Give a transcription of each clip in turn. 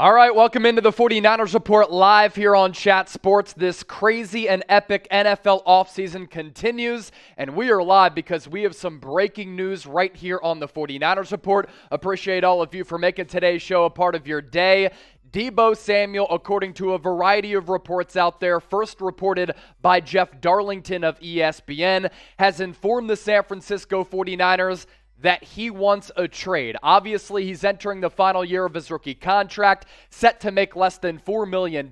All right, welcome into the 49ers Report live here on Chat Sports. This crazy and epic NFL offseason continues, and we are live because we have some breaking news right here on the 49ers Report. Appreciate all of you for making today's show a part of your day. Deebo Samuel, according to a variety of reports out there, first reported by Jeff Darlington of ESPN, has informed the San Francisco 49ers that he wants a trade. Obviously, he's entering the final year of his rookie contract, set to make less than $4 million.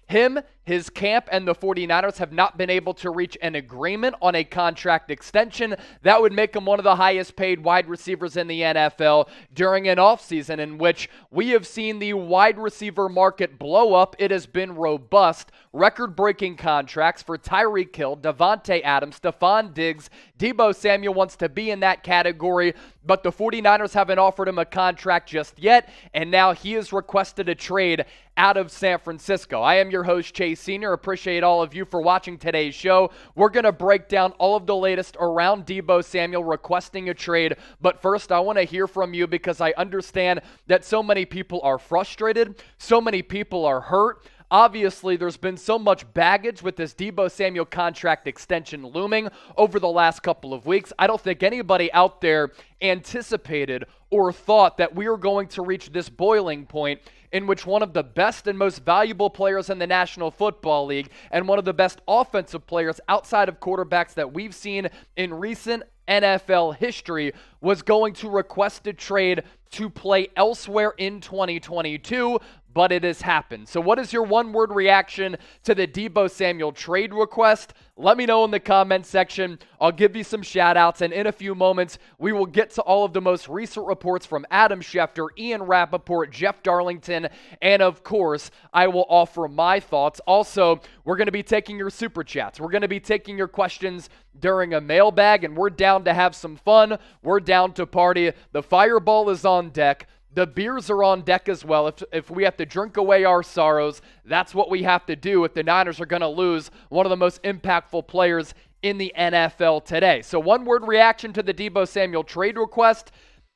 Him, his camp, and the 49ers have not been able to reach an agreement on a contract extension that would make him one of the highest paid wide receivers in the NFL during an offseason in which we have seen the wide receiver market blow up. It has been robust. Record-breaking contracts for Tyreek Hill, Devontae Adams, Stephon Diggs. Deebo Samuel wants to be in that category, but the 49ers haven't offered him a contract just yet, and now he has requested a trade out of San Francisco. I am your host, Chase Sr. Appreciate all of you for watching today's show. We're going to break down all of the latest around Deebo Samuel requesting a trade, but first I want to hear from you because I understand that so many people are frustrated, so many people are hurt. Obviously, there's been so much baggage with this Deebo Samuel contract extension looming over the last couple of weeks. I don't think anybody out there anticipated or thought that we were going to reach this boiling point in which one of the best and most valuable players in the National Football League and one of the best offensive players outside of quarterbacks that we've seen in recent NFL history was going to request a trade to play elsewhere in 2022, but it has happened. So what is your one-word reaction to the Deebo Samuel trade request? Let me know in the comments section. I'll give you some shout-outs, and in a few moments, we will get to all of the most recent reports from Adam Schefter, Ian Rappaport, Jeff Darlington, and of course, I will offer my thoughts. Also, we're going to be taking your super chats. We're going to be taking your questions during a mailbag, and we're down to have some fun. We're down to party. The fireball is on deck. The beers are on deck as well. If we have to drink away our sorrows, that's what we have to do if the Niners are going to lose one of the most impactful players in the NFL today. So one-word reaction to the Deebo Samuel trade request.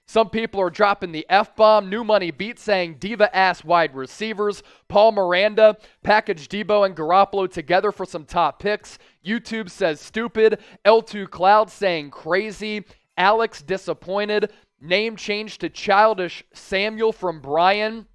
Some people are dropping the F-bomb. New Money Beat saying diva-ass wide receivers. Paul Miranda packaged Deebo and Garoppolo together for some top picks. YouTube says stupid. L2 Cloud saying crazy. Alex disappointed. Name change to Childish Samuel from Brian.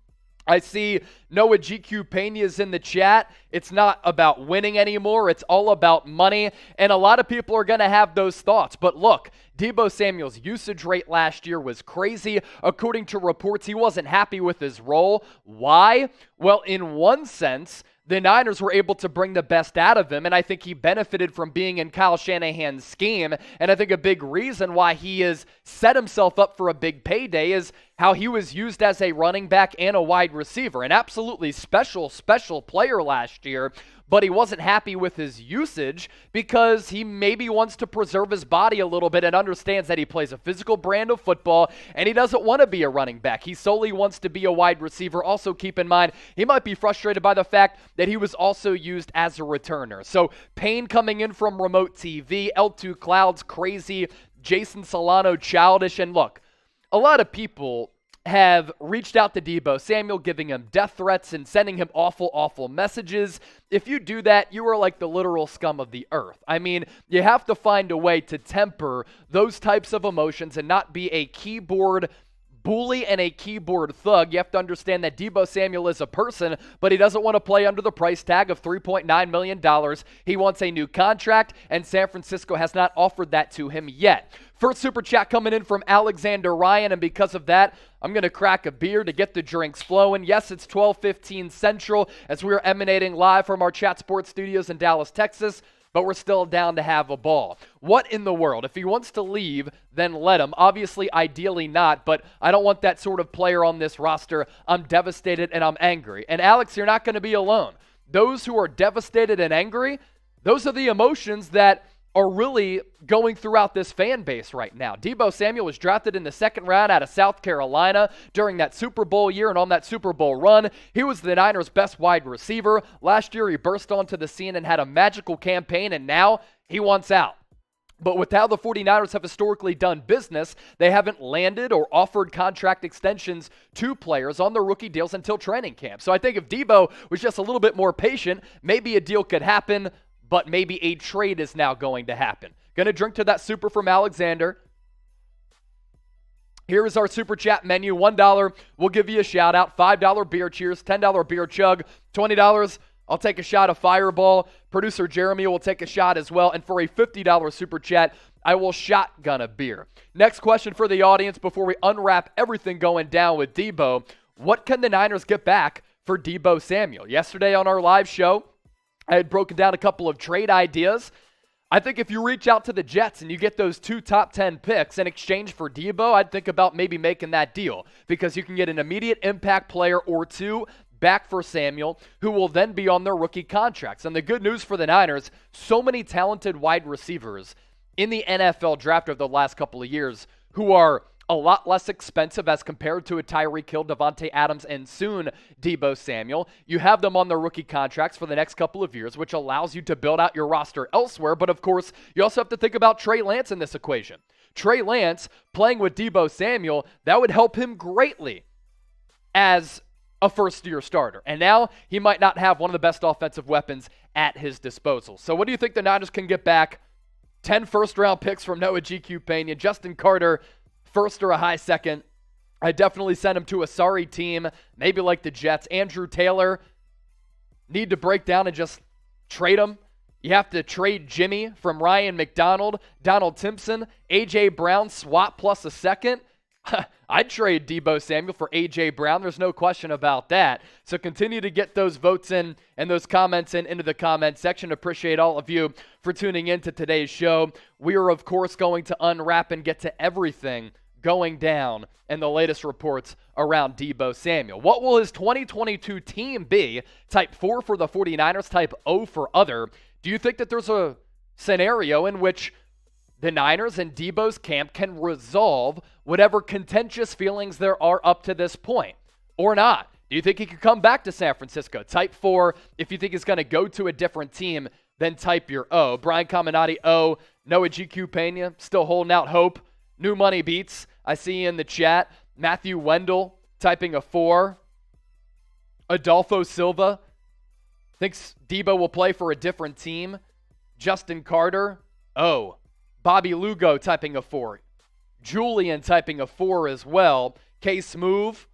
I see Noah GQ Pena is in the chat. It's not about winning anymore. It's all about money. And a lot of people are going to have those thoughts. But look, Deebo Samuel's usage rate last year was crazy. According to reports, he wasn't happy with his role. Why? Well, in one sense, the Niners were able to bring the best out of him, and I think he benefited from being in Kyle Shanahan's scheme. And I think a big reason why he has set himself up for a big payday is how he was used as a running back and a wide receiver. An absolutely special player last year, but he wasn't happy with his usage because he maybe wants to preserve his body a little bit and understands that he plays a physical brand of football and he doesn't want to be a running back. He solely wants to be a wide receiver. Also, keep in mind, he might be frustrated by the fact that he was also used as a returner. So, Payne coming in from remote TV, L2 Clouds crazy, Jason Solano childish, and look, a lot of people have reached out to Deebo Samuel, giving him death threats and sending him awful messages. If you do that, you are like the literal scum of the earth. I mean, you have to find a way to temper those types of emotions and not be a keyboard bully and a keyboard thug. You have to understand that Deebo Samuel is a person, but he doesn't want to play under the price tag of $3.9 million. He wants a new contract, and San Francisco has not offered that to him yet. First super chat coming in from Alexander Ryan, and because of that, I'm going to crack a beer to get the drinks flowing. Yes, it's 12:15 Central as we are emanating live from our Chat Sports studios in Dallas, Texas, but we're still down to have a ball. What in the world? If he wants to leave, then let him. Obviously, ideally not, but I don't want that sort of player on this roster. I'm devastated and I'm angry. And Alex, you're not going to be alone. Those who are devastated and angry, those are the emotions that are really going throughout this fan base right now. Deebo Samuel was drafted in the second round out of South Carolina during that Super Bowl year, and on that Super Bowl run, he was the Niners' best wide receiver. Last year, he burst onto the scene and had a magical campaign, and now he wants out. But with how the 49ers have historically done business, they haven't landed or offered contract extensions to players on their rookie deals until training camp. So I think if Deebo was just a little bit more patient, maybe a deal could happen, but maybe a trade is now going to happen. Going to drink to that super from Alexander. Here is our super chat menu. $1, we'll give you a shout out. $5 beer cheers, $10 beer chug, $20, I'll take a shot of Fireball. Producer Jeremy will take a shot as well. And for a $50 super chat, I will shotgun a beer. Next question for the audience before we unwrap everything going down with Deebo. What can the Niners get back for Deebo Samuel? Yesterday on our live show, I had broken down a couple of trade ideas. I think if you reach out to the Jets and you get those 2 top 10 picks in exchange for Deebo, I'd think about maybe making that deal because you can get an immediate impact player or two back for Samuel, who will then be on their rookie contracts. And the good news for the Niners, so many talented wide receivers in the NFL draft over the last couple of years who are a lot less expensive as compared to a Tyreek Hill, Devontae Adams, and soon Deebo Samuel. You have them on their rookie contracts for the next couple of years, which allows you to build out your roster elsewhere. But of course, you also have to think about Trey Lance in this equation. Trey Lance playing with Deebo Samuel, that would help him greatly as a first-year starter. And now he might not have one of the best offensive weapons at his disposal. So what do you think the Niners can get back? 10 first-round picks from Noah GQ Pena, Justin Carter, first or a high second. I definitely send him to a sorry team, maybe like the Jets. Andrew Taylor, need to break down and just trade him. You have to trade Jimmy from Ryan McDonald, Donald Timpson, A.J. Brown, swap plus a second. I'd trade Deebo Samuel for A.J. Brown. There's no question about that. So continue to get those votes in and those comments into the comment section. Appreciate all of you for tuning in to today's show. We are, of course, going to unwrap and get to everything going down and the latest reports around Deebo Samuel. What will his 2022 team be? Type 4 for the 49ers, type O for other. Do you think that there's a scenario in which the Niners and Deebo's camp can resolve whatever contentious feelings there are up to this point, or not? Do you think he could come back to San Francisco? Type 4 if you think he's going to go to a different team, then type your O. Brian Caminati, O. Noah GQ Pena, still holding out hope. New Money Beats, I see you in the chat. Matthew Wendell, typing a 4. Adolfo Silva thinks Deebo will play for a different team. Justin Carter, O. Bobby Lugo typing a 4. Julian typing a 4 as well. Case Move,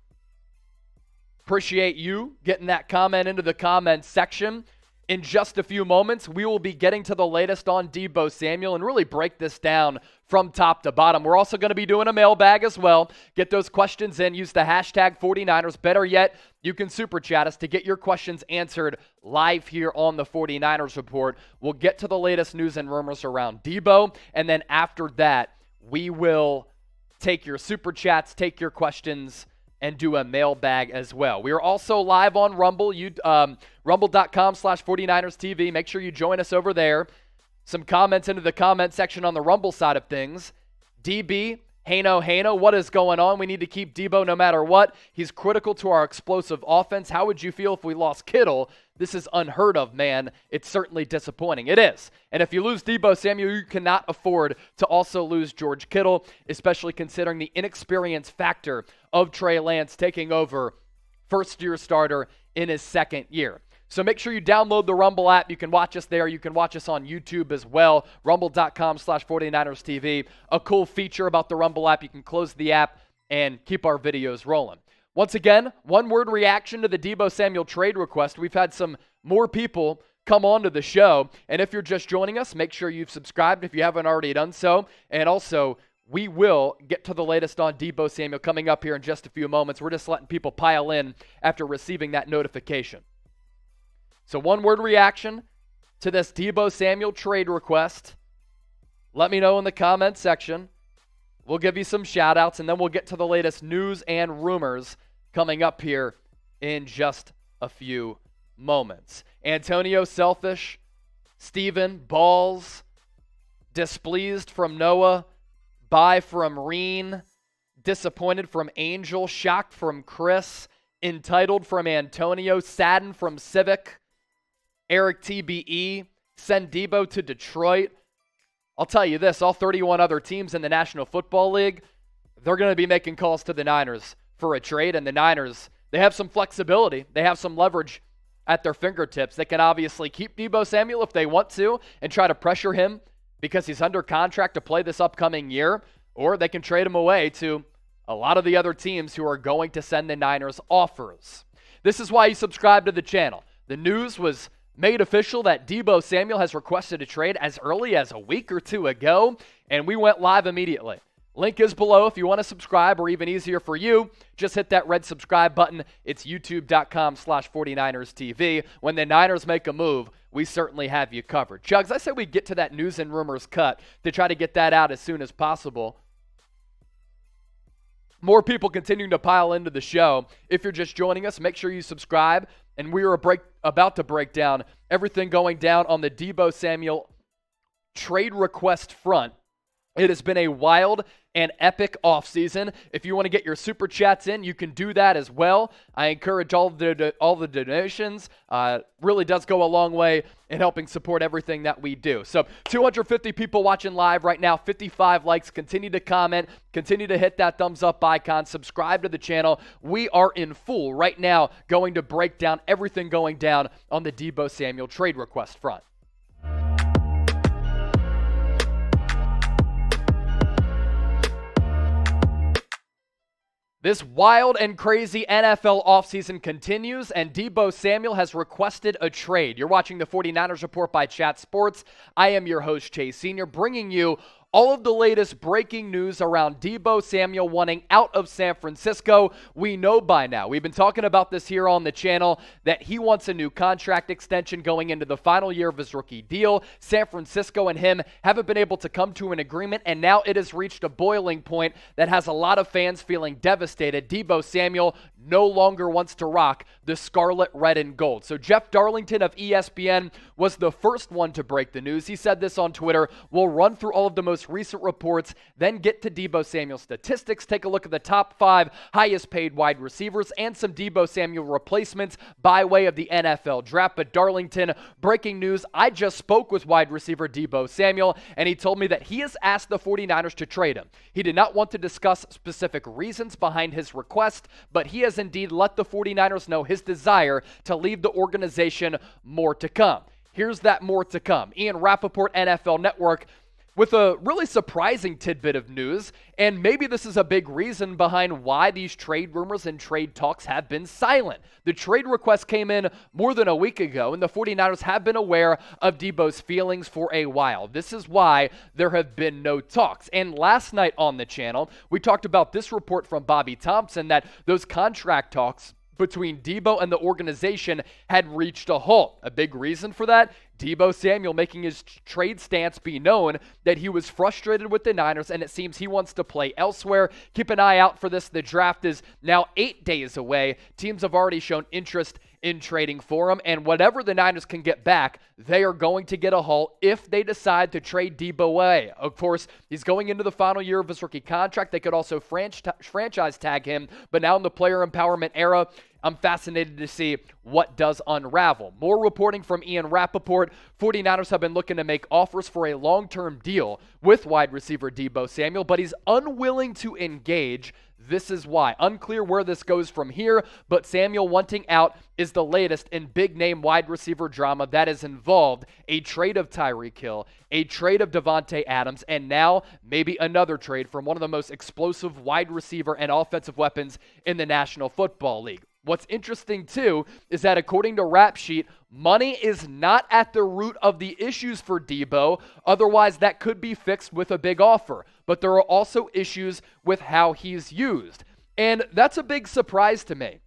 appreciate you getting that comment into the comment section. In just a few moments, we will be getting to the latest on Deebo Samuel and really break this down from top to bottom. We're also going to be doing a mailbag as well. Get those questions in. Use the hashtag 49ers. Better yet, you can super chat us to get your questions answered live here on the 49ers Report. We'll get to the latest news and rumors around Deebo, and then after that, we will take your super chats, take your questions, and do a mailbag as well. We are also live on Rumble, rumble.com/49ers TV. Make sure you join us over there. Some comments into the comment section on the Rumble side of things. DB, Hano, what is going on? We need to keep Deebo no matter what. He's critical to our explosive offense. How would you feel if we lost Kittle? This is unheard of, man. It's certainly disappointing. It is. And if you lose Deebo Samuel, you cannot afford to also lose George Kittle, especially considering the inexperience factor of Trey Lance taking over first-year starter in his second year. So make sure you download the Rumble app. You can watch us there. You can watch us on YouTube as well. Rumble.com/49ers TV. A cool feature about the Rumble app. You can close the app and keep our videos rolling. Once again, one-word reaction to the Deebo Samuel trade request. We've had some more people come on to the show. And if you're just joining us, make sure you've subscribed if you haven't already done so. And also, we will get to the latest on Deebo Samuel coming up here in just a few moments. We're just letting people pile in after receiving that notification. So one-word reaction to this Deebo Samuel trade request. Let me know in the comment section. We'll give you some shout-outs, and then we'll get to the latest news and rumors coming up here in just a few moments. Antonio, selfish. Steven, balls. Displeased from Noah. Bye from Reen. Disappointed from Angel. Shocked from Chris. Entitled from Antonio. Saddened from Civic. Eric TBE, send Deebo to Detroit. I'll tell you this, all 31 other teams in the National Football League, they're going to be making calls to the Niners for a trade, and the Niners, they have some flexibility. They have some leverage at their fingertips. They can obviously keep Deebo Samuel if they want to and try to pressure him because he's under contract to play this upcoming year, or they can trade him away to a lot of the other teams who are going to send the Niners offers. This is why you subscribe to the channel. The news was made official that Deebo Samuel has requested a trade as early as a week or two ago, and we went live immediately. Link is below if you want to subscribe, or even easier for you, just hit that red subscribe button. It's youtube.com/49erstv. When the Niners make a move, we certainly have you covered. Jugs, I said we get to that news and rumors cut to try to get that out as soon as possible. More people continuing to pile into the show. If you're just joining us, make sure you subscribe. And we are about to break down everything going down on the Deebo Samuel trade request front. It has been a wild and epic offseason. If you want to get your super chats in, you can do that as well. I encourage all the donations. Really does go a long way in helping support everything that we do. So 250 people watching live right now, 55 likes. Continue to comment. Continue to hit that thumbs up icon. Subscribe to the channel. We are in full right now going to break down everything going down on the Deebo Samuel trade request front. This wild and crazy NFL offseason continues, and Deebo Samuel has requested a trade. You're watching the 49ers Report by Chat Sports. I am your host, Chase Sr., bringing you all of the latest breaking news around Deebo Samuel wanting out of San Francisco. We know by now, we've been talking about this here on the channel, that he wants a new contract extension going into the final year of his rookie deal. San Francisco and him haven't been able to come to an agreement, and now it has reached a boiling point that has a lot of fans feeling devastated. Deebo Samuel no longer wants to rock the scarlet, red, and gold. So Jeff Darlington of ESPN was the first one to break the news. He said this on Twitter. We'll run through all of the most recent reports, then get to Deebo Samuel statistics, take a look at the top 5 highest paid wide receivers, and some Deebo Samuel replacements by way of the NFL draft. But Darlington, breaking news, I just spoke with wide receiver Deebo Samuel, and he told me that he has asked the 49ers to trade him. He did not want to discuss specific reasons behind his request, but he has indeed let the 49ers know his desire to leave the organization. More to come. Here's that more to come. Ian Rappaport, NFL Network, with a really surprising tidbit of news, and maybe this is a big reason behind why these trade rumors and trade talks have been silent. The trade request came in more than a week ago, and the 49ers have been aware of Deebo's feelings for a while. This is why there have been no talks. And last night on the channel, we talked about this report from Bobby Thompson that those contract talks between Deebo and the organization had reached a halt. A big reason for that? Deebo Samuel making his trade stance be known that he was frustrated with the Niners, and it seems he wants to play elsewhere. Keep an eye out for this. The draft is now 8 days away. Teams have already shown interest in trading for him, and whatever the Niners can get back, they are going to get a haul if they decide to trade Deebo away. Of course, he's going into the final year of his rookie contract. They could also franchise tag him, but now in the player empowerment era, I'm fascinated to see what does unravel. More reporting from Ian Rappaport. 49ers have been looking to make offers for a long-term deal with wide receiver Deebo Samuel, but he's unwilling to engage. This is why. Unclear where this goes from here, but Samuel wanting out is the latest in big-name wide receiver drama that has involved a trade of Tyreek Hill, a trade of Devontae Adams, and now maybe another trade from one of the most explosive wide receiver and offensive weapons in the National Football League. What's interesting, too, is that according to Rap Sheet, money is not at the root of the issues for Deebo. Otherwise, that could be fixed with a big offer. But there are also issues with how he's used. And that's a big surprise to me.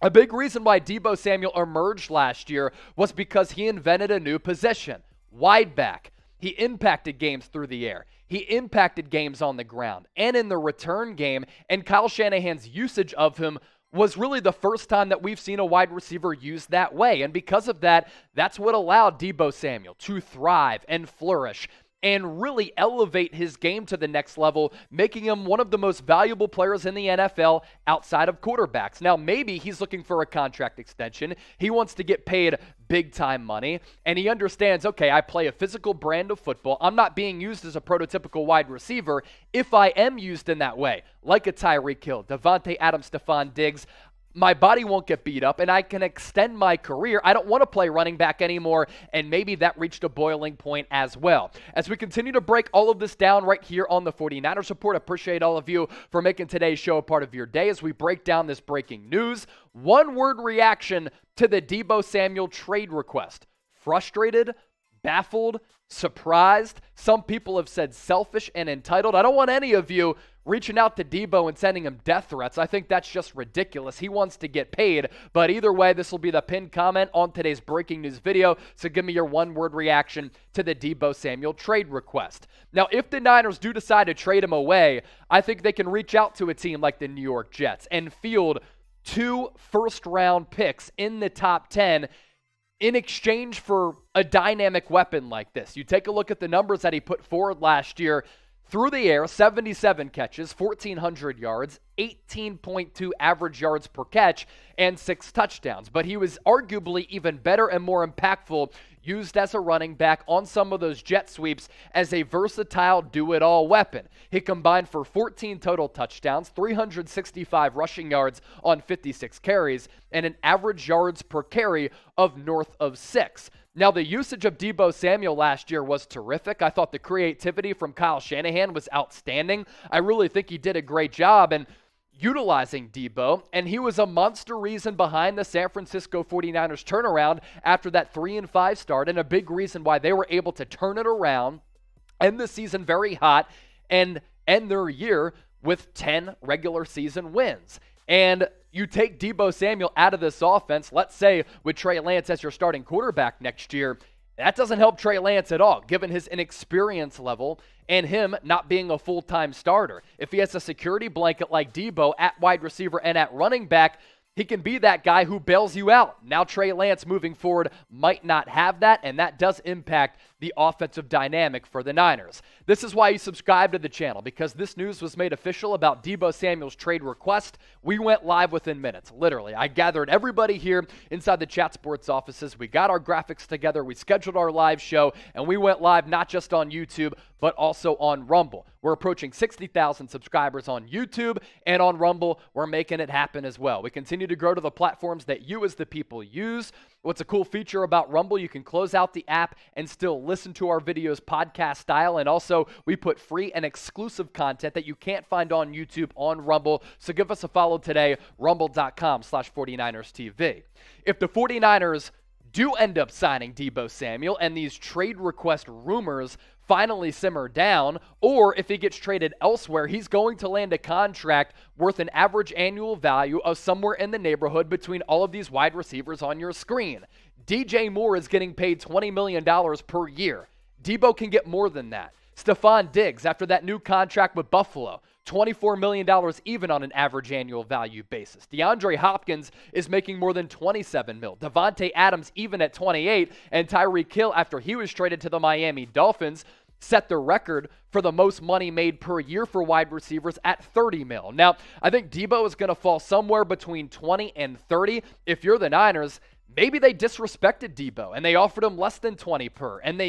A big reason why Deebo Samuel emerged last year was because he invented a new position, wide back. He impacted games through the air. He impacted games on the ground and in the return game. And Kyle Shanahan's usage of him was really the first time that we've seen a wide receiver used that way. And because of that, that's what allowed Deebo Samuel to thrive and flourish and really elevate his game to the next level, making him one of the most valuable players in the NFL outside of quarterbacks. Now, maybe he's looking for a contract extension. He wants to get paid big time money, and he understands, okay, I play a physical brand of football. I'm not being used as a prototypical wide receiver. If I am used in that way, like a Tyreek Hill, Devontae Adams, Stephon Diggs, my body won't get beat up and I can extend my career. I don't want to play running back anymore, and maybe that reached a boiling point as well. As we continue to break all of this down right here on the 49ers Report, appreciate all of you for making today's show a part of your day as we break down this breaking news. One-word reaction to the Deebo Samuel trade request: frustrated, baffled, surprised. Some people have said selfish and entitled. I don't want any of you reaching out to Deebo and sending him death threats. I think that's just ridiculous. He wants to get paid, but either way, this will be the pinned comment on today's breaking news video, so give me your one-word reaction to the Deebo Samuel trade request. Now, if the Niners do decide to trade him away, I think they can reach out to a team like the New York Jets and field 2 first-round picks in the top 10 in exchange for a dynamic weapon like this. You take a look at the numbers that he put forward last year. Through the air, 77 catches, 1,400 yards, 18.2 average yards per catch, and 6 touchdowns. But he was arguably even better and more impactful used as a running back on some of those jet sweeps as a versatile do-it-all weapon. He combined for 14 total touchdowns, 365 rushing yards on 56 carries, and an average yards per carry of north of 6. Now, the usage of Deebo Samuel last year was terrific. I thought the creativity from Kyle Shanahan was outstanding. I really think he did a great job in utilizing Deebo, and he was a monster reason behind the San Francisco 49ers turnaround after that 3-5 start, and a big reason why they were able to turn it around, end the season very hot, and end their year with 10 regular season wins. And you take Deebo Samuel out of this offense, let's say with Trey Lance as your starting quarterback next year, that doesn't help Trey Lance at all, given his inexperience level and him not being a full-time starter. If he has a security blanket like Deebo at wide receiver and at running back, he can be that guy who bails you out. Now Trey Lance moving forward might not have that, and that does impact the offensive dynamic for the Niners. This is why you subscribe to the channel, because this news was made official about Deebo Samuel's trade request. We went live within minutes, literally. I gathered everybody here inside the Chat Sports offices. We got our graphics together. We scheduled our live show, and we went live not just on YouTube, but also on Rumble. We're approaching 60,000 subscribers on YouTube, and on Rumble, we're making it happen as well. We continue to grow to the platforms that you as the people use. What's a cool feature about Rumble, you can close out the app and still listen to our videos podcast style, and also we put free and exclusive content that you can't find on YouTube on Rumble, so give us a follow today, rumble.com/49erstv. If the 49ers do end up signing Deebo Samuel and these trade request rumors finally simmer down, or if he gets traded elsewhere, he's going to land a contract worth an average annual value of somewhere in the neighborhood between all of these wide receivers on your screen. DJ Moore is getting paid $20 million per year. Deebo can get more than that. Stephon Diggs, after that new contract with Buffalo, $24 million even on an average annual value basis. DeAndre Hopkins is making more than $27 million. Devontae Adams even at 28, and Tyreek Hill, after he was traded to the Miami Dolphins, set the record for the most money made per year for wide receivers at $30 million. Now, I think Deebo is going to fall somewhere between 20 and 30. If you're the Niners, maybe they disrespected Deebo and they offered him less than 20 per, and they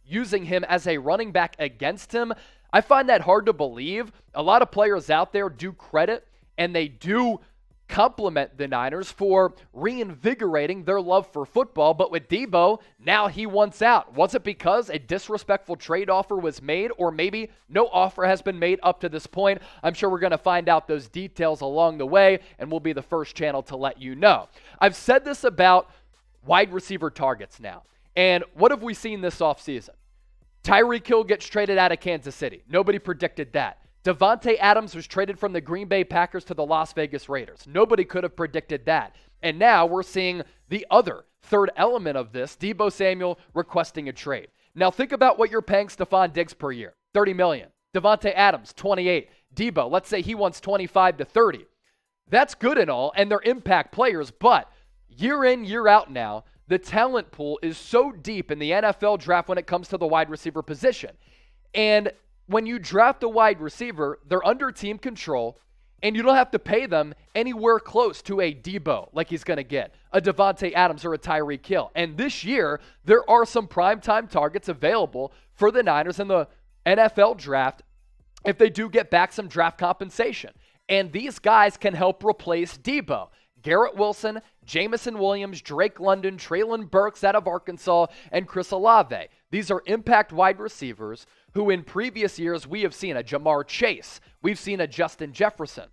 using him as a running back against him. I find that hard to believe. A lot of players out there do credit and they do compliment the Niners for reinvigorating their love for football, but with Deebo, now he wants out. Was it because a disrespectful trade offer was made, or maybe no offer has been made up to this point? I'm sure we're going to find out those details along the way, and we'll be the first channel to let you know. I've said this about wide receiver targets now, and what have we seen this offseason? Tyreek Hill gets traded out of Kansas City. Nobody predicted that. Devontae Adams was traded from the Green Bay Packers to the Las Vegas Raiders. Nobody could have predicted that. And now we're seeing the other third element of this, Deebo Samuel requesting a trade. Now think about what you're paying Stephon Diggs per year, $30 million. Devontae Adams, 28. Deebo, let's say he wants 25 to 30. That's good and all, and they're impact players, but year in, year out now, the talent pool is so deep in the NFL draft when it comes to the wide receiver position. And when you draft a wide receiver, they're under team control, And you don't have to pay them anywhere close to a Deebo like he's going to get, a Devontae Adams or a Tyreek Hill. And this year, there are some primetime targets available for the Niners in the NFL draft if they do get back some draft compensation. And these guys can help replace Deebo. Garrett Wilson, Jamison Williams, Drake London, Treylon Burks out of Arkansas, and Chris Olave. These are impact wide receivers who in previous years we have seen a Jamar Chase, we've seen a Justin Jefferson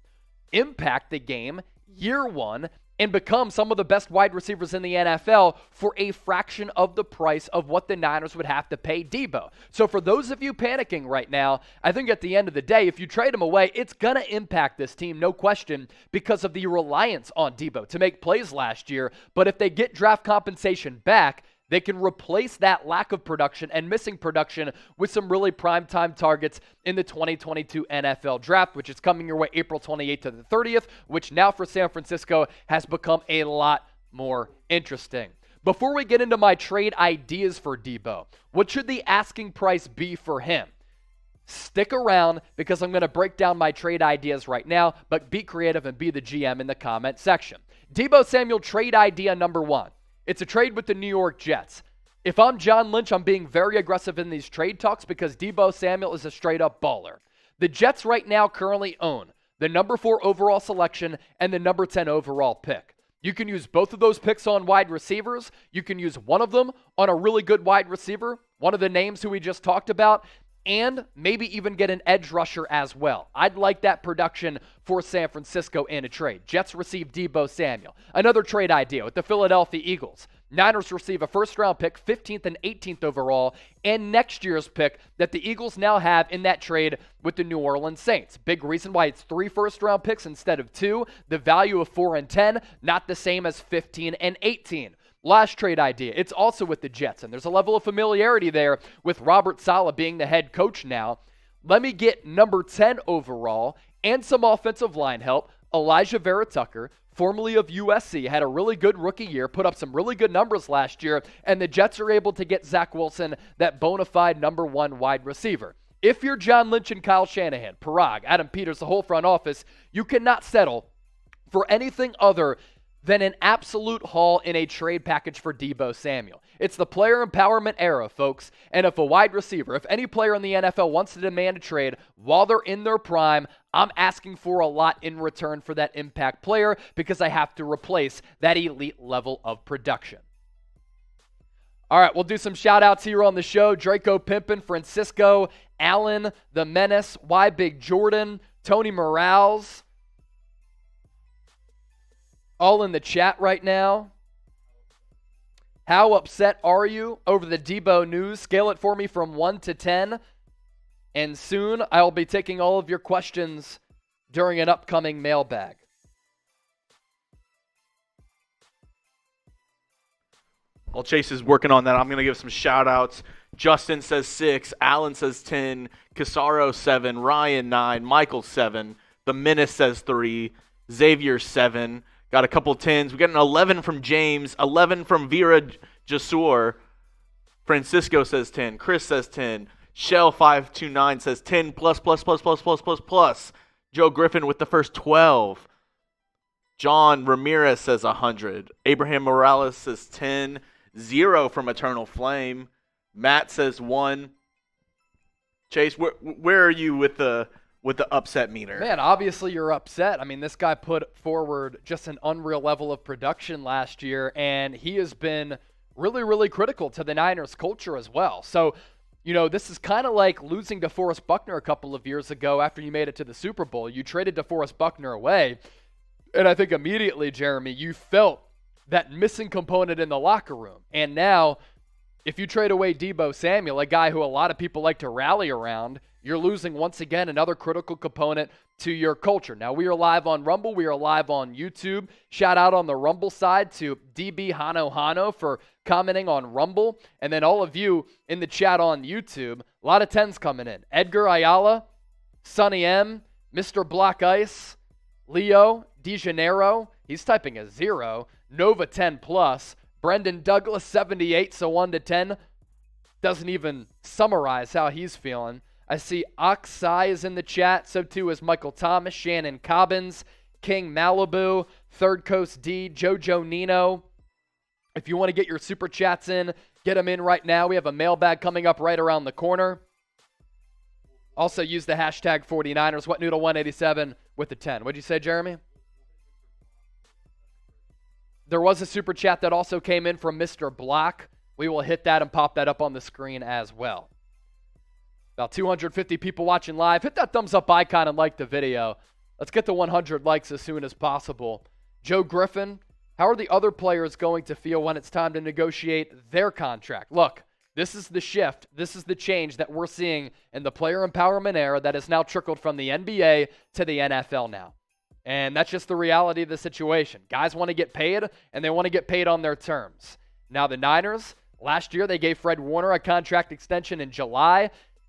impact the game year one and become some of the best wide receivers in the NFL for a fraction of the price of what the Niners would have to pay Deebo. So for those of you panicking right now, I think at the end of the day, if you trade him away, it's going to impact this team, no question, because of the reliance on Deebo to make plays last year. But if they get draft compensation back, they can replace that lack of production and missing production with some really primetime targets in the 2022 NFL Draft, which is coming your way April 28th to the 30th, which now for San Francisco has become a lot more interesting. Before we get into my trade ideas for Deebo, what should the asking price be for him? Stick around because I'm going to break down my trade ideas right now, but be creative and be the GM in the comment section. Deebo Samuel trade idea number one. It's a trade with the New York Jets. If I'm John Lynch, I'm being very aggressive in these trade talks because Deebo Samuel is a straight-up baller. The Jets right now currently own the number 4 overall selection and the number 10 overall pick. You can use both of those picks on wide receivers. You can use one of them on a really good wide receiver, one of the names who we just talked about, and maybe even get an edge rusher as well. I'd like that production for San Francisco in a trade. Jets receive Deebo Samuel. Another trade idea with the Philadelphia Eagles. Niners receive a first-round pick, 15th and 18th overall, and next year's pick that the Eagles now have in that trade with the New Orleans Saints. Big reason why it's 3 first-round picks instead of 2. The value of 4 and 10, not the same as 15 and 18. Last trade idea, it's also with the Jets, and there's a level of familiarity there with Robert Saleh being the head coach now. Let me get number 10 overall and some offensive line help. Elijah Vera-Tucker, formerly of USC, had a really good rookie year, put up some really good numbers last year, and the Jets are able to get Zach Wilson, that bona fide number 1 wide receiver. If you're John Lynch and Kyle Shanahan, Parag, Adam Peters, the whole front office, you cannot settle for anything other than an absolute haul in a trade package for Deebo Samuel. It's the player empowerment era, folks. And if a wide receiver, if any player in the NFL wants to demand a trade while they're in their prime, I'm asking for a lot in return for that impact player because I have to replace that elite level of production. All right, we'll do some shout-outs here on the show. Draco Pimpin, Francisco, Allen, The Menace, Y Big Jordan, Tony Morales, all in the chat right now. How upset are you over the Deebo news? Scale it for me from 1 to 10. And soon I'll be taking all of your questions during an upcoming mailbag. While Chase is working on that, I'm going to give some shout-outs. Justin says 6, Alan says 10, Casaro 7, Ryan 9, Michael 7, The Menace says 3, Xavier 7. Got a couple 10s. We got an 11 from James, 11 from Vera Jasur. Francisco says 10. Chris says 10. Shell529 says 10 plus. Joe Griffin with the first 12. John Ramirez says 100. Abraham Morales says 10. 0 from Eternal Flame. Matt says 1. Chase, where are you with the upset meter? Man, obviously you're upset. I mean, this guy put forward just an unreal level of production last year, and he has been really, really critical to the Niners culture as well. So, you know, this is kind of like losing DeForest Buckner a couple of years ago after you made it to the Super Bowl. You traded DeForest Buckner away, and I think immediately, Jeremy, you felt that missing component in the locker room. And now, if you trade away Deebo Samuel, a guy who a lot of people like to rally around, you're losing once again another critical component to your culture. Now, we are live on Rumble. We are live on YouTube. Shout out on the Rumble side to DB Hano for commenting on Rumble. And then all of you in the chat on YouTube, a lot of 10s coming in. Edgar Ayala, Sonny M, Mr. Black Ice, Leo, DeJaneiro, he's typing a 0, Nova 10 plus, Brendan Douglas 78, so 1 to 10. Doesn't even summarize how he's feeling. I see Oxai is in the chat. So too is Michael Thomas, Shannon Cobbins, King Malibu, Third Coast D, Jojo Nino. If you want to get your super chats in, get them in right now. We have a mailbag coming up right around the corner. Also use the hashtag 49ers. What Noodle 187 with the 10. What'd you say, Jeremy? There was a super chat that also came in from Mr. Block. We will hit that and pop that up on the screen as well. About 250 people watching live. Hit that thumbs up icon and like the video. Let's get to 100 likes as soon as possible. Joe Griffin, how are the other players going to feel when it's time to negotiate their contract? Look, this is the shift. This is the change that we're seeing in the player empowerment era that has now trickled from the NBA to the NFL now. And that's just the reality of the situation. Guys want to get paid, and they want to get paid on their terms. Now the Niners, last year they gave Fred Warner a contract extension in July.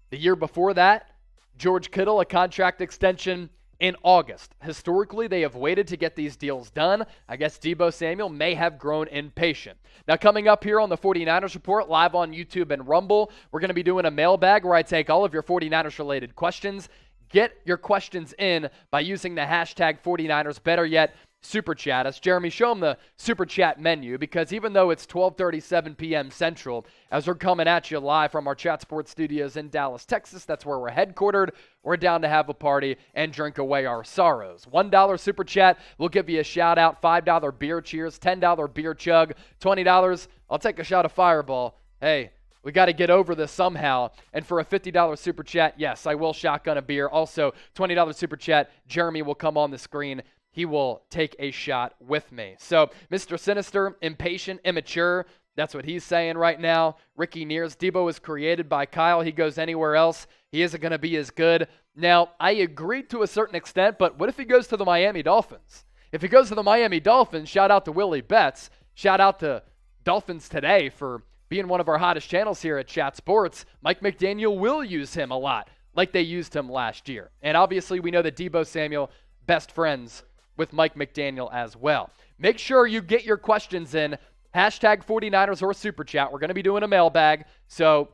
The year before that, George Kittle a contract extension in August. Historically, they have waited to get these deals done. I guess Deebo Samuel may have grown impatient. Now, coming up here on the 49ers Report, live on YouTube and Rumble, we're going to be doing a mailbag where I take all of your 49ers-related questions. Get your questions in by using the hashtag 49ers. Better yet, Super Chat us. Jeremy, show them the Super Chat menu, because even though it's 12:37 p.m. Central, as we're coming at you live from our Chat Sports studios in Dallas, Texas, that's where we're headquartered. We're down to have a party and drink away our sorrows. $1 Super Chat, we'll give you a shout-out. $5 beer cheers, $10 beer chug, $20, I'll take a shot of Fireball. Hey, we got to get over this somehow. And for a $50 Super Chat, yes, I will shotgun a beer. Also, $20 Super Chat, Jeremy will come on the screen. He will take a shot with me. So, Mr. Sinister, impatient, immature, that's what he's saying right now. Ricky Nears, Deebo is created by Kyle. He goes anywhere else, he isn't going to be as good. Now, I agree to a certain extent, but what if he goes to the Miami Dolphins? If he goes to the Miami Dolphins, shout out to Willie Betts. Shout out to Dolphins Today for being one of our hottest channels here at Chat Sports. Mike McDaniel will use him a lot, like they used him last year. And obviously, we know that Deebo Samuel, best friends with Mike McDaniel as well. Make sure you get your questions in. Hashtag 49ers or Super Chat. We're going to be doing a mailbag. So,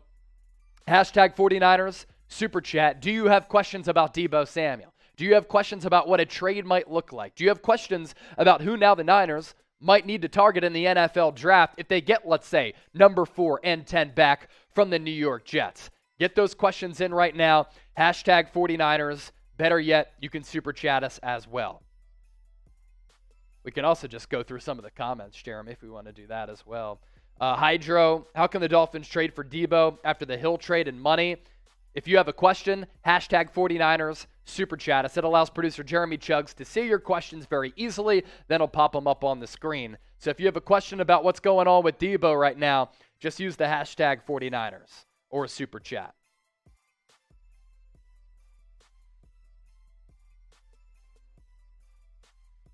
hashtag 49ers, Super Chat. Do you have questions about Deebo Samuel? Do you have questions about what a trade might look like? Do you have questions about who now the Niners might need to target in the NFL draft if they get, let's say, number 4 and 10 back from the New York Jets? Get those questions in right now. Hashtag 49ers. Better yet, you can Super Chat us as well. We can also just go through some of the comments, Jeremy, if we want to do that as well. Hydro, how can the Dolphins trade for Deebo after the Hill trade and money? If you have a question, hashtag 49ers, Super Chat us. It allows producer Jeremy Chugs to see your questions very easily. Then he'll pop them up on the screen. So if you have a question about what's going on with Deebo right now, just use the hashtag 49ers or Super Chat.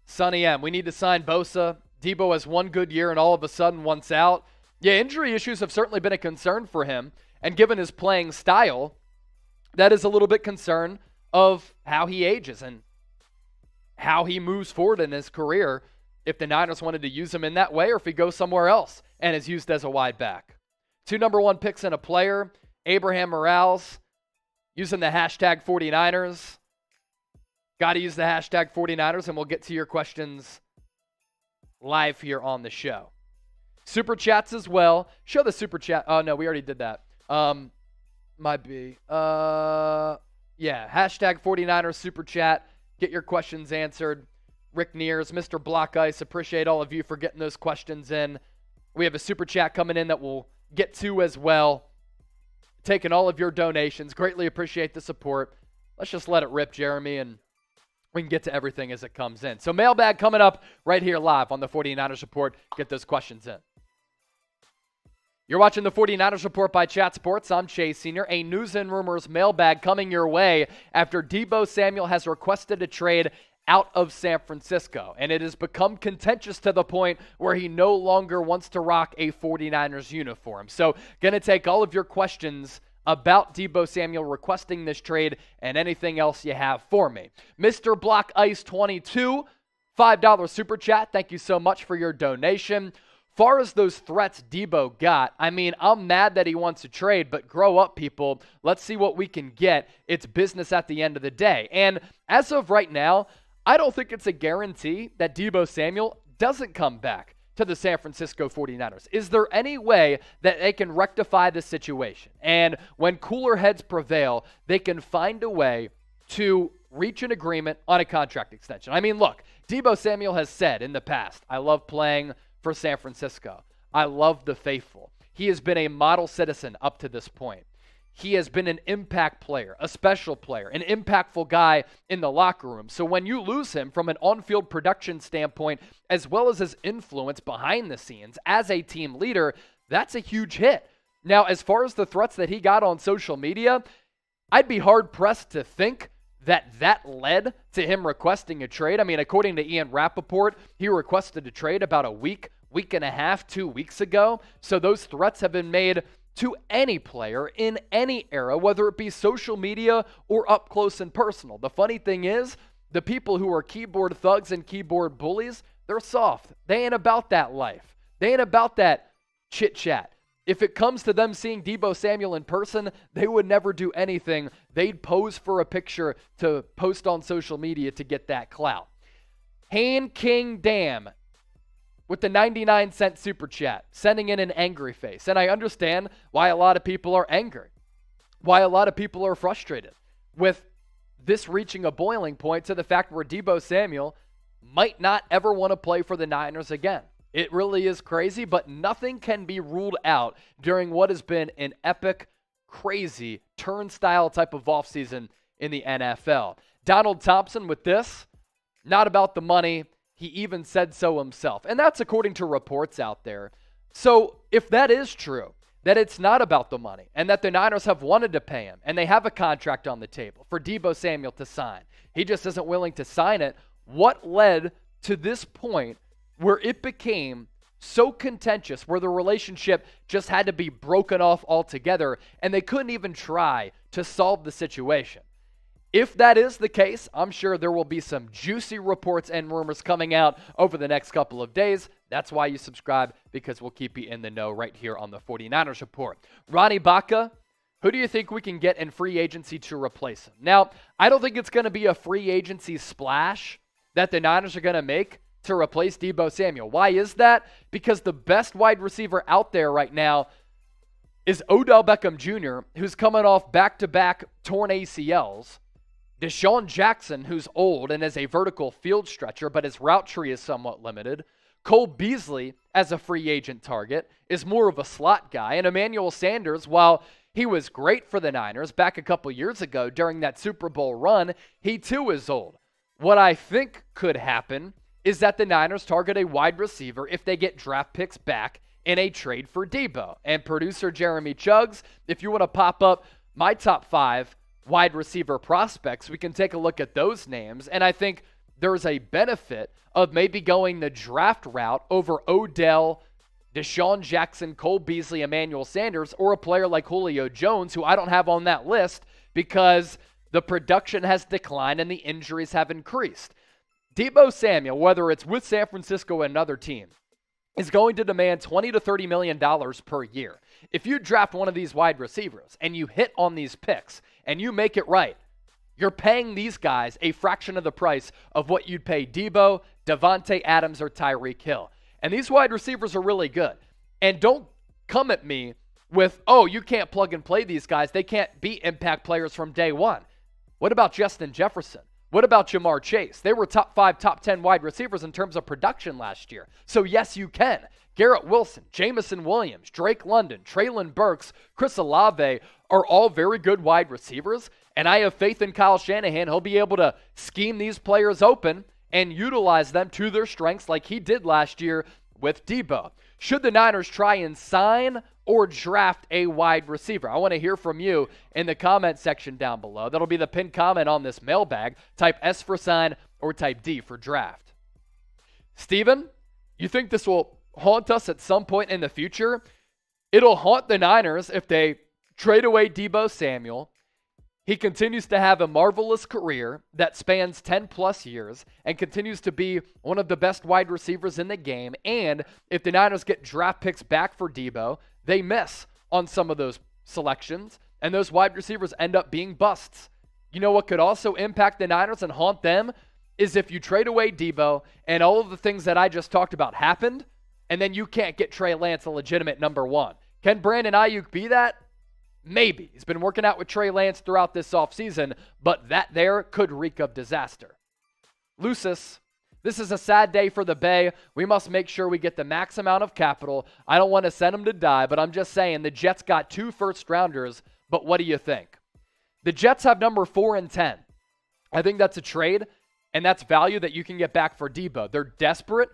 Sonny M, we need to sign Bosa. Deebo has one good year and all of a sudden wants out. Yeah, injury issues have certainly been a concern for him. And given his playing style, that is a little bit concern of how he ages and how he moves forward in his career, if the Niners wanted to use him in that way or if he goes somewhere else and is used as a wide back. 2 number 1 picks in a player. Abraham Morales using the hashtag 49ers. Got to use the hashtag 49ers, and we'll get to your questions live here on the show. Super chats as well. Show the super chat. Oh, no, we already did that. Might be. Yeah, hashtag 49ers super chat. Get your questions answered. Rick Nears, Mr. Block Ice, appreciate all of you for getting those questions in. We have a super chat coming in that we'll get to as well. Taking all of your donations. Greatly appreciate the support. Let's just let it rip, Jeremy, and we can get to everything as it comes in. So mailbag coming up right here live on the 49ers Report. Get those questions in. You're watching the 49ers Report by Chat Sports. I'm Chase Sr. A news and rumors mailbag coming your way after Deebo Samuel has requested a trade out of San Francisco. And it has become contentious to the point where he no longer wants to rock a 49ers uniform. So going to take all of your questions about Deebo Samuel requesting this trade and anything else you have for me. Mr. Block Ice 22, $5 super chat. Thank you so much for your donation. far as those threats Deebo got, I mean, I'm mad that he wants to trade, but grow up, people. Let's see what we can get. It's business at the end of the day. And as of right now, I don't think it's a guarantee that Deebo Samuel doesn't come back to the San Francisco 49ers. Is there any way that they can rectify this situation? And when cooler heads prevail, they can find a way to reach an agreement on a contract extension. I mean, look, Deebo Samuel has said in the past, I love playing for San Francisco. I love the faithful. He has been a model citizen up to this point. He has been an impact player, a special player, an impactful guy in the locker room. So when you lose him from an on-field production standpoint, as well as his influence behind the scenes as a team leader, that's a huge hit. Now, as far as the threats that he got on social media, I'd be hard-pressed to think that led to him requesting a trade. I mean, according to Ian Rappaport, he requested a trade about a week and a half, 2 weeks ago. So those threats have been made to any player in any era, whether it be social media or up close and personal. The funny thing is, the people who are keyboard thugs and keyboard bullies, they're soft. They ain't about that life. They ain't about that chit-chat. If it comes to them seeing Deebo Samuel in person, they would never do anything. They'd pose for a picture to post on social media to get that clout. Han King Dam with the 99-cent super chat, sending in an angry face. And I understand why a lot of people are angry, why a lot of people are frustrated with this reaching a boiling point to the fact where Deebo Samuel might not ever want to play for the Niners again. It really is crazy, but nothing can be ruled out during what has been an epic, crazy, turnstile type of offseason in the NFL. Donald Thompson with this, not about the money. He even said so himself. And that's according to reports out there. So if that is true, that it's not about the money and that the Niners have wanted to pay him and they have a contract on the table for Deebo Samuel to sign, he just isn't willing to sign it. What led to this point where it became so contentious, where the relationship just had to be broken off altogether and they couldn't even try to solve the situation? If that is the case, I'm sure there will be some juicy reports and rumors coming out over the next couple of days. That's why you subscribe, because we'll keep you in the know right here on the 49ers Report. Ronnie Baca, who do you think we can get in free agency to replace him? Now, I don't think it's going to be a free agency splash that the Niners are going to make to replace Deebo Samuel. Why is that? Because the best wide receiver out there right now is Odell Beckham Jr., who's coming off back-to-back torn ACLs. Deshaun Jackson, who's old and is a vertical field stretcher, but his route tree is somewhat limited. Cole Beasley, as a free agent target, is more of a slot guy. And Emmanuel Sanders, while he was great for the Niners back a couple years ago during that Super Bowl run, he too is old. What I think could happen is that the Niners target a wide receiver if they get draft picks back in a trade for Deebo. And producer Jeremy Chuggs, if you want to pop up my top 5 wide receiver prospects, we can take a look at those names. And I think there's a benefit of maybe going the draft route over Odell, Deshaun Jackson, Cole Beasley, Emmanuel Sanders, or a player like Julio Jones, who I don't have on that list because the production has declined and the injuries have increased. Deebo Samuel, whether it's with San Francisco or another team, is going to demand $20 to $30 million per year. If you draft one of these wide receivers and you hit on these picks and you make it right, you're paying these guys a fraction of the price of what you'd pay Deebo, Devontae Adams, or Tyreek Hill. And these wide receivers are really good. And don't come at me with, oh, you can't plug and play these guys. They can't be impact players from day one. What about Justin Jefferson? What about Jamar Chase? They were top 5, top 10 wide receivers in terms of production last year. So yes, you can. Garrett Wilson, Jameson Williams, Drake London, Treylon Burks, Chris Olave are all very good wide receivers. And I have faith in Kyle Shanahan. He'll be able to scheme these players open and utilize them to their strengths like he did last year with Deebo. Should the Niners try and sign or draft a wide receiver? I want to hear from you in the comment section down below. That'll be the pinned comment on this mailbag. Type S for sign or type D for draft. Steven, you think this will haunt us at some point in the future? It'll haunt the Niners if they trade away Deebo Samuel, He continues to have a marvelous career that spans 10 plus years and continues to be one of the best wide receivers in the game. And if the Niners get draft picks back for Deebo, they miss on some of those selections, and those wide receivers end up being busts. You know what could also impact the Niners and haunt them is if you trade away Deebo and all of the things that I just talked about happened, and then you can't get Trey Lance a legitimate number one. Can Brandon Ayuk be that? Maybe. He's been working out with Trey Lance throughout this offseason, but that there could reek of disaster. Lucis, this is a sad day for the Bay. We must make sure we get the max amount of capital. I don't want to send them to die, but I'm just saying the Jets got 2 first-rounders, but what do you think? The Jets have number 4 and 10. I think that's a trade, and that's value that you can get back for Deebo. They're desperate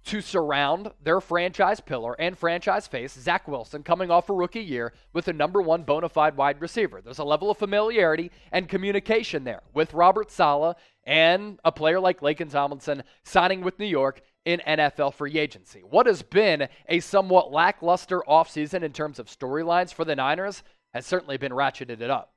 to surround their franchise pillar and franchise face, Zach Wilson, coming off a rookie year with a number 1 bona fide wide receiver. There's a level of familiarity and communication there with Robert Saleh and a player like Laken Tomlinson signing with New York in NFL free agency. What has been a somewhat lackluster offseason in terms of storylines for the Niners has certainly been ratcheted it up.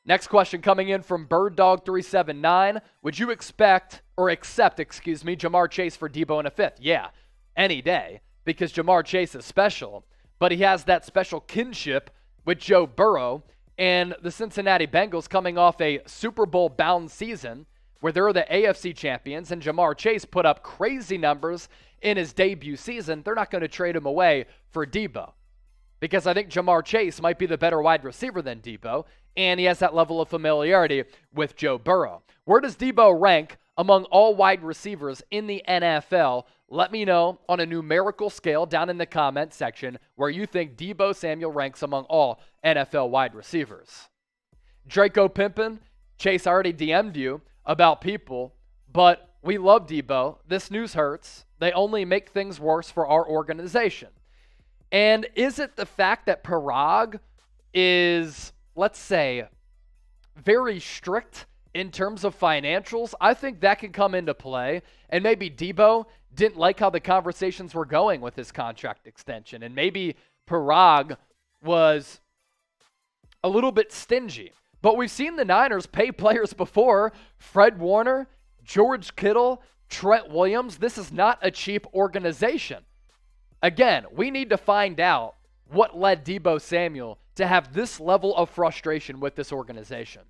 Next question coming in from BirdDog379. Would you accept, Ja'Marr Chase for Deebo in a 5th? Yeah, any day, because Ja'Marr Chase is special, but he has that special kinship with Joe Burrow and the Cincinnati Bengals coming off a Super Bowl-bound season where they're the AFC champions, and Ja'Marr Chase put up crazy numbers in his debut season. They're not going to trade him away for Deebo, because I think Ja'Marr Chase might be the better wide receiver than Deebo, and he has that level of familiarity with Joe Burrow. Where does Deebo rank among all wide receivers in the NFL? Let me know on a numerical scale down in the comment section where you think Deebo Samuel ranks among all NFL wide receivers. Draco Pimpin, Chase, I already DM'd you about people, but we love Deebo. This news hurts. They only make things worse for our organization. And is it the fact that Parag is, let's say, very strict in terms of financials? I think that can come into play. And maybe Deebo didn't like how the conversations were going with his contract extension. And maybe Parag was a little bit stingy. But we've seen the Niners pay players before. Fred Warner, George Kittle, Trent Williams. This is not a cheap organization. Again, we need to find out what led Deebo Samuel to have this level of frustration with this organization.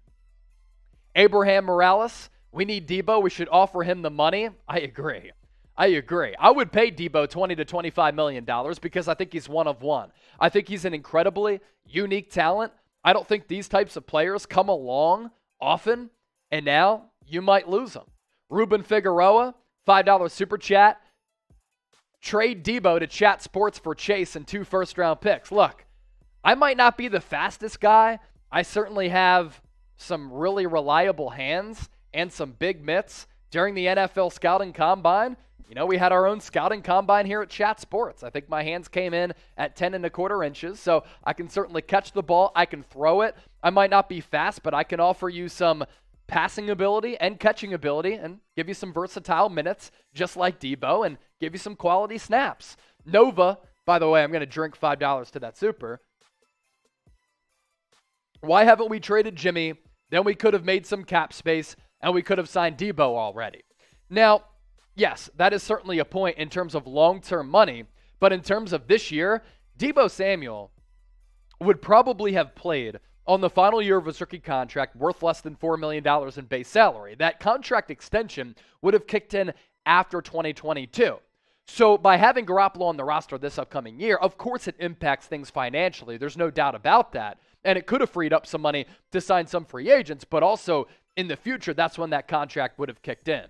Abraham Morales, we need Deebo. We should offer him the money. I agree. I would pay Deebo $20 to $25 million because I think he's one of one. I think he's an incredibly unique talent. I don't think these types of players come along often, and now you might lose them. Ruben Figueroa, $5 super chat. Trade Deebo to Chat Sports for Chase and 2 first-round picks. Look, I might not be the fastest guy. I certainly have some really reliable hands and some big mitts during the NFL Scouting Combine. You know, we had our own Scouting Combine here at Chat Sports. I think my hands came in at 10 1/4 inches, so I can certainly catch the ball. I can throw it. I might not be fast, but I can offer you some passing ability and catching ability and give you some versatile minutes just like Deebo and give you some quality snaps. Nova, by the way, I'm going to drink $5 to that super. Why haven't we traded Jimmy? Then we could have made some cap space and we could have signed Deebo already. Now, yes, that is certainly a point in terms of long-term money, but in terms of this year, Deebo Samuel would probably have played on the final year of his rookie contract worth less than $4 million in base salary. That contract extension would have kicked in after 2022. So by having Garoppolo on the roster this upcoming year, of course it impacts things financially. There's no doubt about that. And it could have freed up some money to sign some free agents, but also in the future, that's when that contract would have kicked in.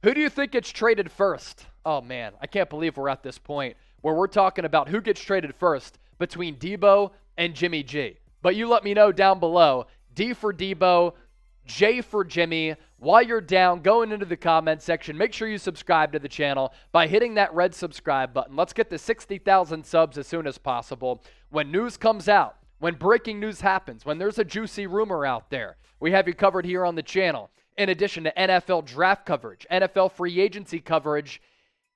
Who do you think gets traded first? Oh man, I can't believe we're at this point where we're talking about who gets traded first between Deebo and Jimmy G. But you let me know down below. D for Deebo, J for Jimmy. While you're down, going into the comment section, make sure you subscribe to the channel by hitting that red subscribe button. Let's get to 60,000 subs as soon as possible. When news comes out, when breaking news happens, when there's a juicy rumor out there, we have you covered here on the channel. In addition to NFL draft coverage, NFL free agency coverage,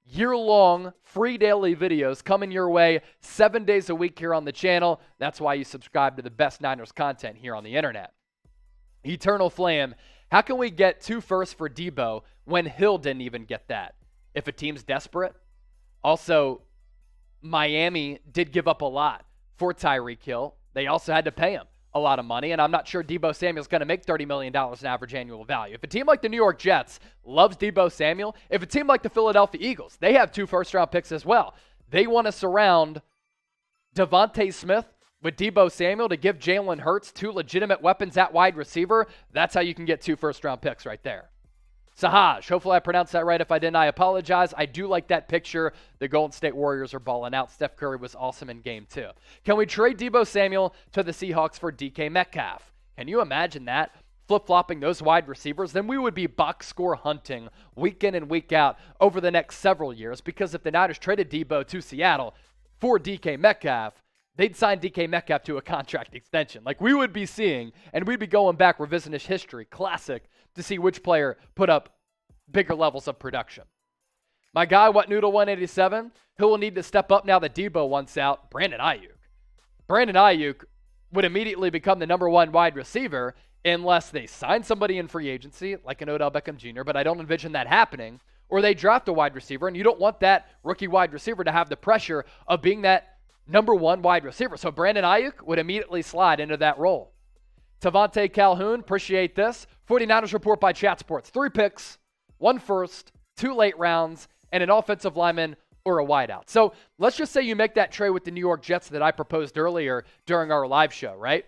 year-long free daily videos coming your way 7 days a week here on the channel. That's why you subscribe to the best Niners content here on the internet. Eternal Flame, how can we get 2 firsts for Deebo when Hill didn't even get that? If a team's desperate? Also, Miami did give up a lot for Tyreek Hill. They also had to pay him a lot of money, and I'm not sure Deebo Samuel's going to make $30 million in average annual value. If a team like the New York Jets loves Deebo Samuel, if a team like the Philadelphia Eagles, they have 2 first-round picks as well. They want to surround Devontae Smith with Deebo Samuel to give Jalen Hurts 2 legitimate weapons at wide receiver. That's how you can get 2 first-round picks right there. Sahaj, hopefully I pronounced that right. If I didn't, I apologize. I do like that picture. The Golden State Warriors are balling out. Steph Curry was awesome in game 2. Can we trade Deebo Samuel to the Seahawks for DK Metcalf? Can you imagine that? Flip-flopping those wide receivers? Then we would be box score hunting week in and week out over the next several years, because if the Niners traded Deebo to Seattle for DK Metcalf, they'd sign DK Metcalf to a contract extension. Like we would be seeing, and we'd be going back revisionist history, classic, to see which player put up bigger levels of production. My guy, What Noodle 187, who will need to step up now that Deebo wants out? Brandon Ayuk. Brandon Ayuk would immediately become the number 1 wide receiver unless they sign somebody in free agency, like an Odell Beckham Jr., but I don't envision that happening, or they draft a wide receiver, and you don't want that rookie wide receiver to have the pressure of being that number 1 wide receiver. So Brandon Ayuk would immediately slide into that role. Tavante Calhoun, appreciate this. 49ers report by Chat Sports. 3 picks, 1 first, 2 late rounds, and an offensive lineman or a wideout. So let's just say you make that trade with the New York Jets that I proposed earlier during our live show, right?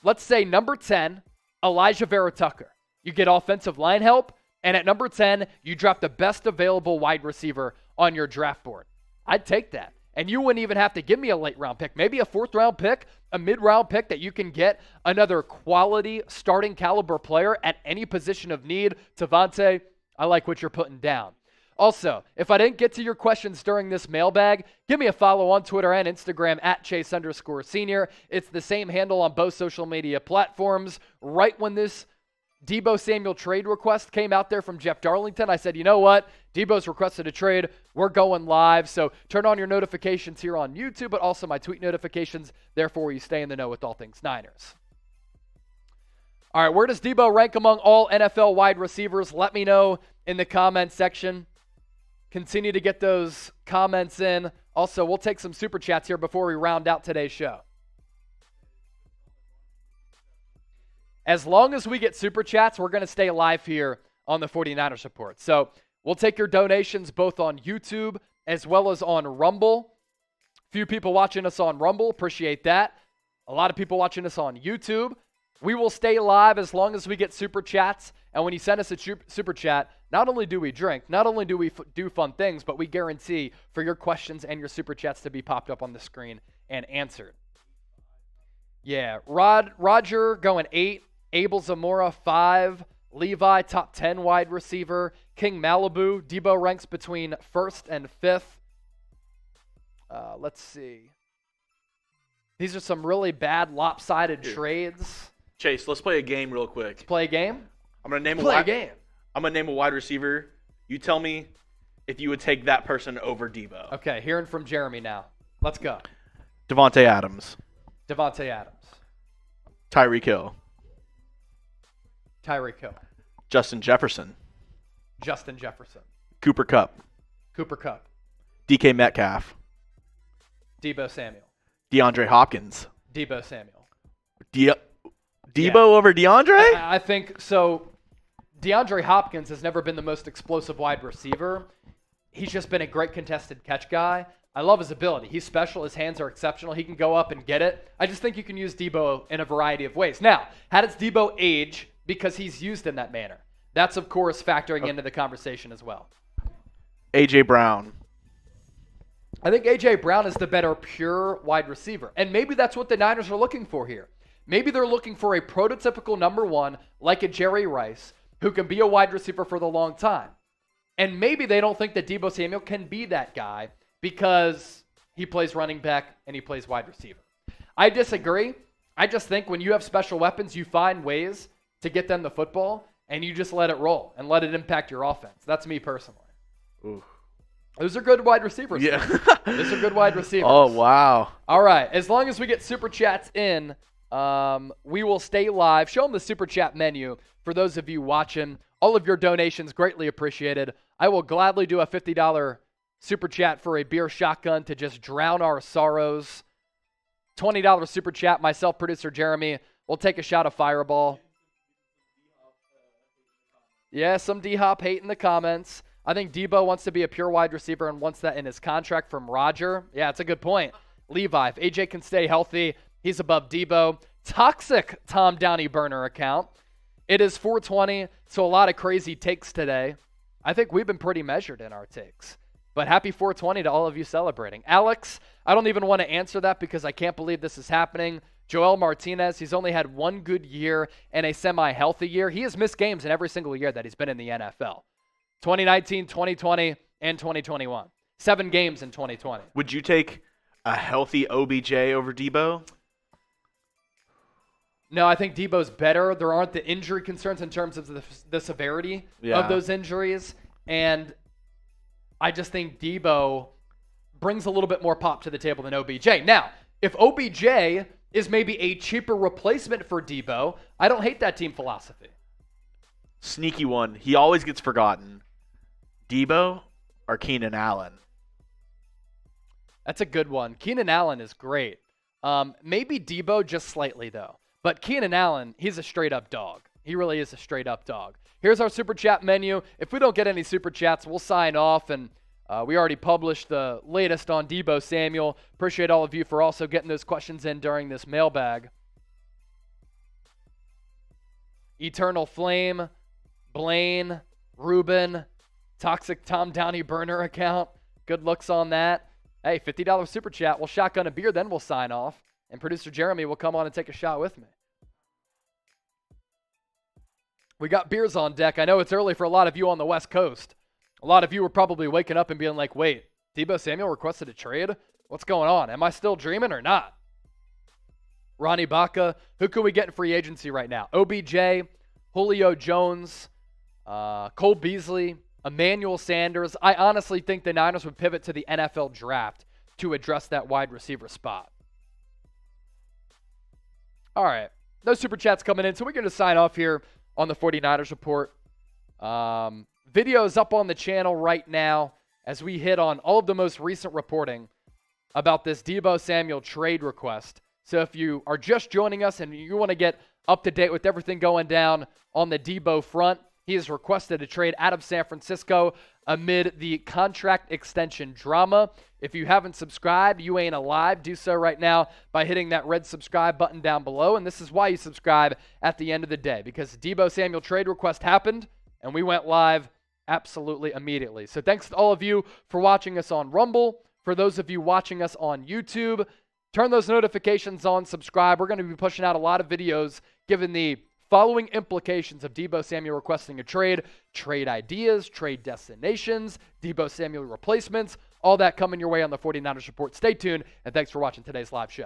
Let's say number 10, Elijah Vera Tucker. You get offensive line help, and at number 10, you drop the best available wide receiver on your draft board. I'd take that. And you wouldn't even have to give me a late round pick. Maybe a 4th round pick, a mid-round pick that you can get another quality starting caliber player at any position of need. Tavante, I like what you're putting down. Also, if I didn't get to your questions during this mailbag, give me a follow on Twitter and Instagram at Chase_Senior. It's the same handle on both social media platforms. Right when this Deebo Samuel trade request came out there from Jeff Darlington, I said, you know what? Deebo's requested a trade. We're going live. So turn on your notifications here on YouTube, but also my tweet notifications. Therefore, you stay in the know with all things Niners. All right, where does Deebo rank among all NFL wide receivers? Let me know in the comments section. Continue to get those comments in. Also, we'll take some super chats here before we round out today's show. As long as we get super chats, we're going to stay live here on the 49ers Report. So we'll take your donations both on YouTube as well as on Rumble. Few people watching us on Rumble. Appreciate that. A lot of people watching us on YouTube. We will stay live as long as we get super chats. And when you send us a super chat, not only do we drink, not only do we do fun things, but we guarantee for your questions and your super chats to be popped up on the screen and answered. Yeah, Roger going 8. Abel Zamora 5. Levi top 10 wide receiver. King Malibu. Deebo ranks between 1st and 5th. Let's see. These are some really bad lopsided trades. Chase, let's play a game real quick. Let's play a game? I'm gonna name a game. I'm gonna name a wide receiver. You tell me if you would take that person over Deebo. Okay, hearing from Jeremy now. Let's go. Devontae Adams. Devontae Adams. Tyreek Hill. Tyreek Hill. Justin Jefferson. Justin Jefferson. Cooper Kupp. Cooper Kupp. DK Metcalf. Deebo Samuel. DeAndre Hopkins. Deebo Samuel. Deebo over DeAndre? I think so. DeAndre Hopkins has never been the most explosive wide receiver. He's just been a great contested catch guy. I love his ability. He's special. His hands are exceptional. He can go up and get it. I just think you can use Deebo in a variety of ways. Now, how does Deebo age? Because he's used in that manner. That's, of course, factoring into the conversation as well. A.J. Brown. I think A.J. Brown is the better pure wide receiver. And maybe that's what the Niners are looking for here. Maybe they're looking for a prototypical number 1, like a Jerry Rice, who can be a wide receiver for the long time. And maybe they don't think that Deebo Samuel can be that guy because he plays running back and he plays wide receiver. I disagree. I just think when you have special weapons, you find ways to get them the football, and you just let it roll and let it impact your offense. That's me personally. Ooh. Those are good wide receivers. Yeah. Those are good wide receivers. Oh, wow. All right. As long as we get Super Chats in, we will stay live. Show them the Super Chat menu for those of you watching. All of your donations greatly appreciated. I will gladly do a $50 Super Chat for a beer shotgun to just drown our sorrows. $20 Super Chat, myself, producer Jeremy, will take a shot of Fireball. Yeah, some D-Hop hate in the comments. I think Deebo wants to be a pure wide receiver and wants that in his contract from Roger. Yeah, it's a good point. Levi, if AJ can stay healthy, he's above Deebo. Toxic Tom Downey burner account. It is 420, so a lot of crazy takes today. I think we've been pretty measured in our takes. But happy 420 to all of you celebrating. Alex, I don't even want to answer that because I can't believe this is happening. Joel Martinez, he's only had one good year and a semi-healthy year. He has missed games in every single year that he's been in the NFL. 2019, 2020, and 2021. 7 games in 2020. Would you take a healthy OBJ over Deebo? No, I think Deebo's better. There aren't the injury concerns in terms of the severity of those injuries. And I just think Deebo brings a little bit more pop to the table than OBJ. Now, if OBJ is maybe a cheaper replacement for Deebo, I don't hate that team philosophy. Sneaky one. He always gets forgotten. Deebo or Keenan Allen? That's a good one. Keenan Allen is great. Maybe Deebo just slightly, though. But Keenan Allen, he's a straight-up dog. He really is a straight-up dog. Here's our Super Chat menu. If we don't get any Super Chats, we'll sign off. And we already published the latest on Deebo Samuel. Appreciate all of you for also getting those questions in during this mailbag. Eternal Flame, Blaine, Ruben, Toxic Tom Downey burner account. Good looks on that. Hey, $50 Super Chat. We'll shotgun a beer, then we'll sign off. And producer Jeremy will come on and take a shot with me. We got beers on deck. I know it's early for a lot of you on the West Coast. A lot of you were probably waking up and being like, wait, Deebo Samuel requested a trade? What's going on? Am I still dreaming or not? Ronnie Baca, who can we get in free agency right now? OBJ, Julio Jones, Cole Beasley, Emmanuel Sanders. I honestly think the Niners would pivot to the NFL draft to address that wide receiver spot. All right. No Super Chats coming in, so we're going to sign off here on the 49ers Report. Video is up on the channel right now as we hit on all of the most recent reporting about this Deebo Samuel trade request. So if you are just joining us and you want to get up to date with everything going down on the Deebo front, he has requested a trade out of San Francisco amid the contract extension drama. If you haven't subscribed, you ain't alive. Do so right now by hitting that red subscribe button down below. And this is why you subscribe at the end of the day, because the Deebo Samuel trade request happened and we went live absolutely immediately. So thanks to all of you for watching us on Rumble. For those of you watching us on YouTube, turn those notifications on, subscribe. We're going to be pushing out a lot of videos given the following implications of Deebo Samuel requesting a trade ideas, trade destinations, Deebo Samuel replacements, all that coming your way on the 49ers Report. Stay tuned, and thanks for watching today's live show.